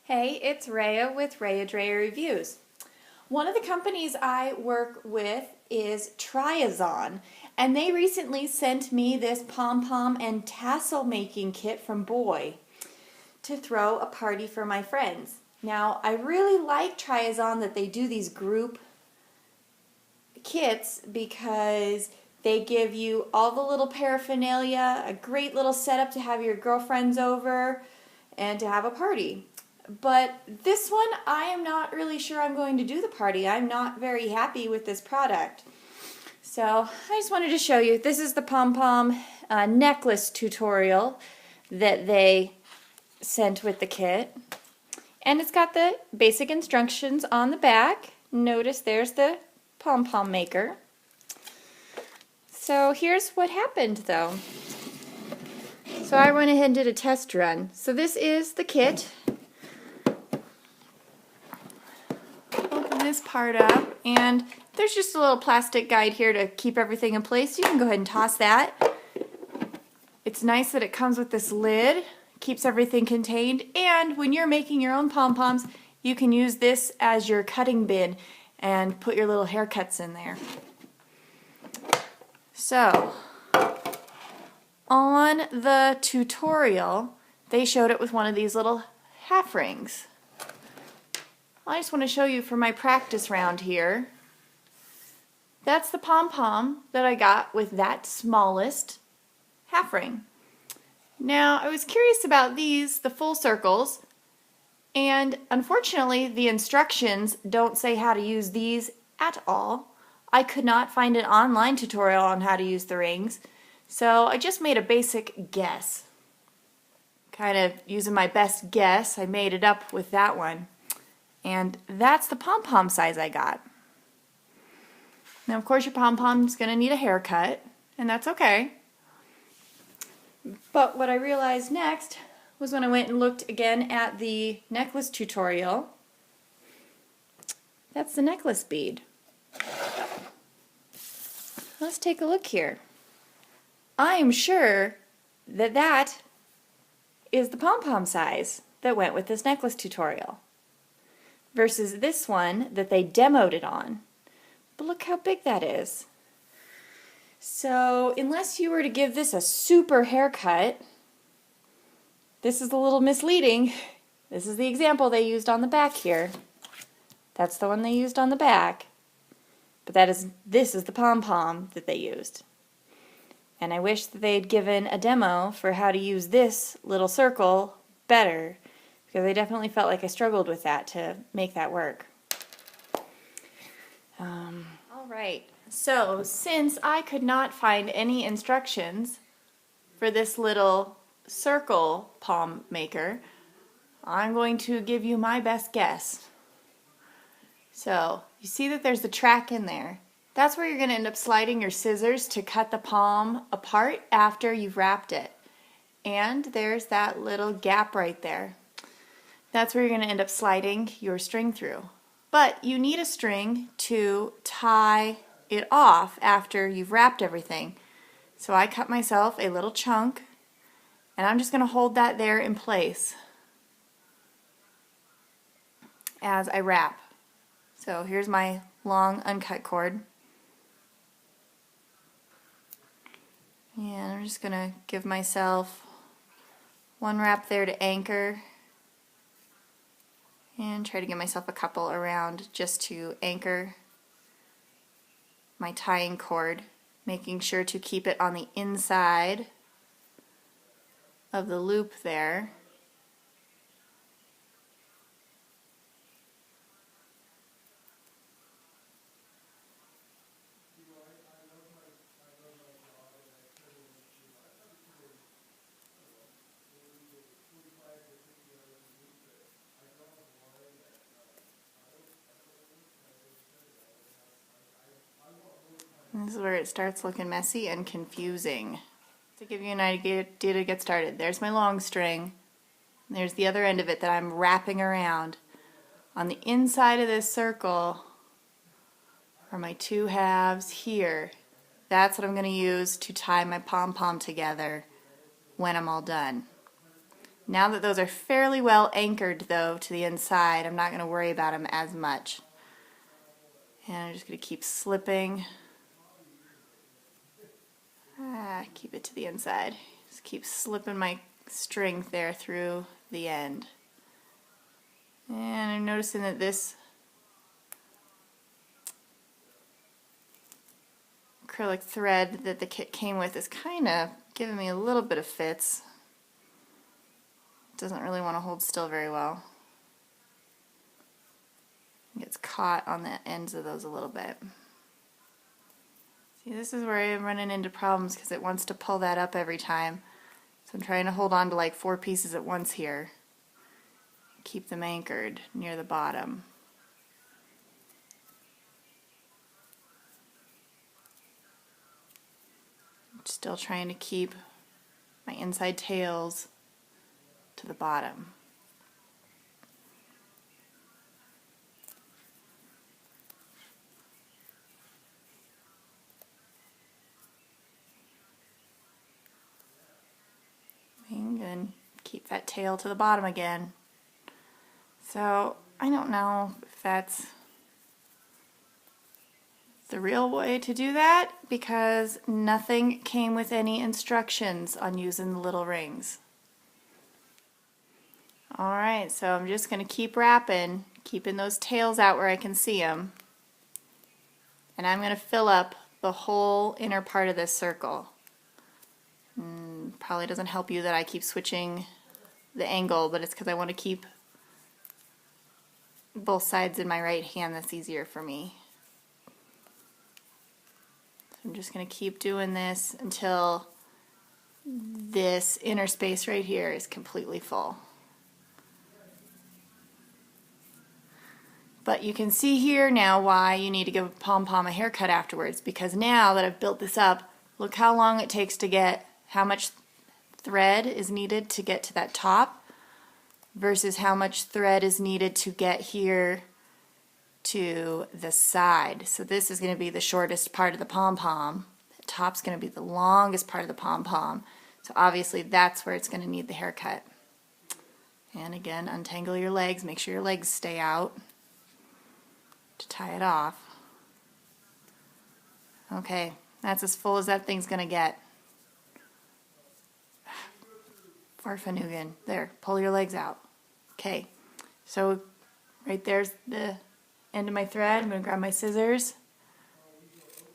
Hey, it's Rhea with ReaDrea Reviews. One of the companies I work with is Tryazon, and they recently sent me this Pom Pom and Tassel making kit from Boye to throw a party for my friends. Now, I really like Tryazon that they do these group kits because they give you all the little paraphernalia, a great little setup to have your girlfriends over and to have a party. But this one, I am not really sure I'm going to do the party. I'm not very happy with this product. So I just wanted to show you. This is the Pom Pom necklace tutorial that they sent with the kit. And it's got the basic instructions on the back. Notice there's the Pom Pom maker. So here's what happened though. So I went ahead and did a test run. So this is the kit. Open this part up, and there's just a little plastic guide here to keep everything in place. You can go ahead and toss that. It's nice that it comes with this lid, keeps everything contained, and when you're making your own pom-poms, you can use this as your cutting bin and put your little haircuts in there. So, on the tutorial, they showed it with one of these little half rings. I just want to show you for my practice round here. That's the pom-pom that I got with that smallest half ring. Now, I was curious about these, the full circles, and unfortunately the instructions don't say how to use these at all. I could not find an online tutorial on how to use the rings, so I just made a basic guess. Kind of using my best guess, I made it up with that one. And that's the pom-pom size I got. Now, of course, your pom-pom is going to need a haircut, and that's okay. But what I realized next was when I went and looked again at the necklace tutorial. That's the necklace bead. Let's take a look here. I am sure that that is the pom-pom size that went with this necklace tutorial versus this one that they demoed it on. But look how big that is. So unless you were to give this a super haircut, this is a little misleading. This is the example they used on the back here. That's the one they used on the back. But this is the pom-pom that they used. And I wish that they'd given a demo for how to use this little circle better, because I definitely felt like I struggled with that to make that work. Alright, so since I could not find any instructions for this little circle palm maker, I'm going to give you my best guess. So, you see that there's the track in there. That's where you're going to end up sliding your scissors to cut the palm apart after you've wrapped it. And there's that little gap right there. That's where you're going to end up sliding your string through. But you need a string to tie it off after you've wrapped everything. So I cut myself a little chunk, and I'm just going to hold that there in place as I wrap. So here's my long uncut cord. And I'm just going to give myself one wrap there to anchor, and try to give myself a couple around just to anchor my tying cord, making sure to keep it on the inside of the loop there. This is where it starts looking messy and confusing. To give you an idea to get started, there's my long string. There's the other end of it that I'm wrapping around. On the inside of this circle are my two halves here. That's what I'm going to use to tie my pom-pom together when I'm all done. Now that those are fairly well anchored though to the inside, I'm not going to worry about them as much. And I'm just going to keep slipping. Keep it to the inside. Just keep slipping my string there through the end. And I'm noticing that this acrylic thread that the kit came with is kind of giving me a little bit of fits. It doesn't really want to hold still very well. It gets caught on the ends of those a little bit. See, this is where I'm running into problems because it wants to pull that up every time. So I'm trying to hold on to like 4 pieces at once here. Keep them anchored near the bottom. Still trying to keep my inside tails to the bottom. And keep that tail to the bottom again. So I don't know if that's the real way to do that because nothing came with any instructions on using the little rings. Alright, so I'm just going to keep wrapping, keeping those tails out where I can see them. And I'm going to fill up the whole inner part of this circle. Probably doesn't help you that I keep switching the angle, but it's because I want to keep both sides in my right hand. That's easier for me. So I'm just going to keep doing this until this inner space right here is completely full. But you can see here now why you need to give a pom-pom a haircut afterwards, because now that I've built this up, look how long it takes to get, how much thread is needed to get to that top versus how much thread is needed to get here to the side. So this is going to be the shortest part of the pom-pom. The top's going to be the longest part of the pom-pom. So obviously that's where it's going to need the haircut. And again, untangle your legs. Make sure your legs stay out to tie it off. Okay, that's as full as that thing's going to get. Farfanugan. There, pull your legs out. Okay, so right there's the end of my thread. I'm going to grab my scissors.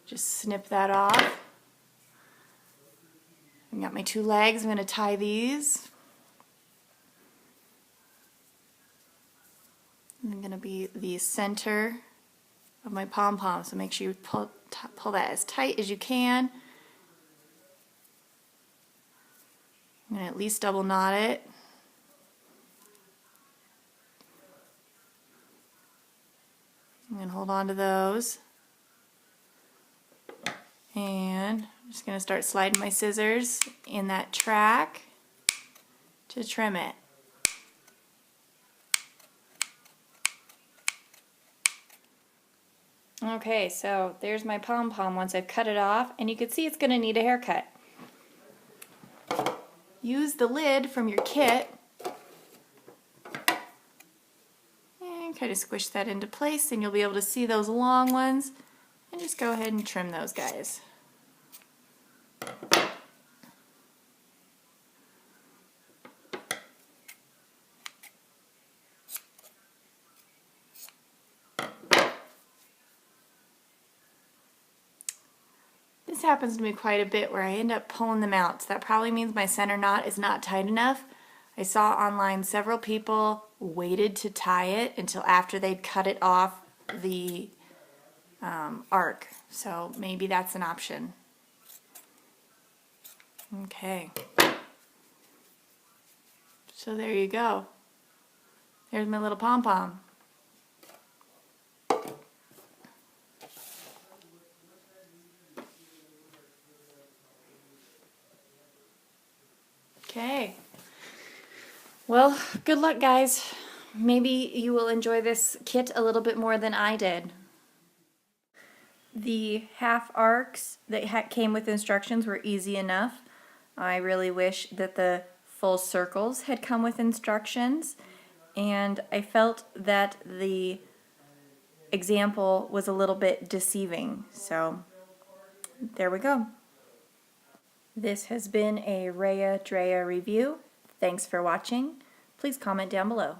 Just snip that off. I got my 2 legs. I'm going to tie these. I'm going to be the center of my pom-pom, so make sure you pull that as tight as you can. I'm going to at least double knot it. I'm going to hold on to those. And I'm just going to start sliding my scissors in that track to trim it. Okay, so there's my pom-pom once I've cut it off, and you can see it's going to need a haircut. Use the lid from your kit and kind of squish that into place, and you'll be able to see those long ones, and just go ahead and trim those guys. This happens to me quite a bit where I end up pulling them out, so that probably means my center knot is not tight enough. I saw online several people waited to tie it until after they'd cut it off the arc, so maybe that's an option. Okay, so there you go. There's my little pom-pom. Okay, well, good luck guys. Maybe you will enjoy this kit a little bit more than I did. The half arcs that came with instructions were easy enough. I really wish that the full circles had come with instructions, and I felt that the example was a little bit deceiving. So there we go. This has been a ReaDrea review. Thanks for watching. Please comment down below.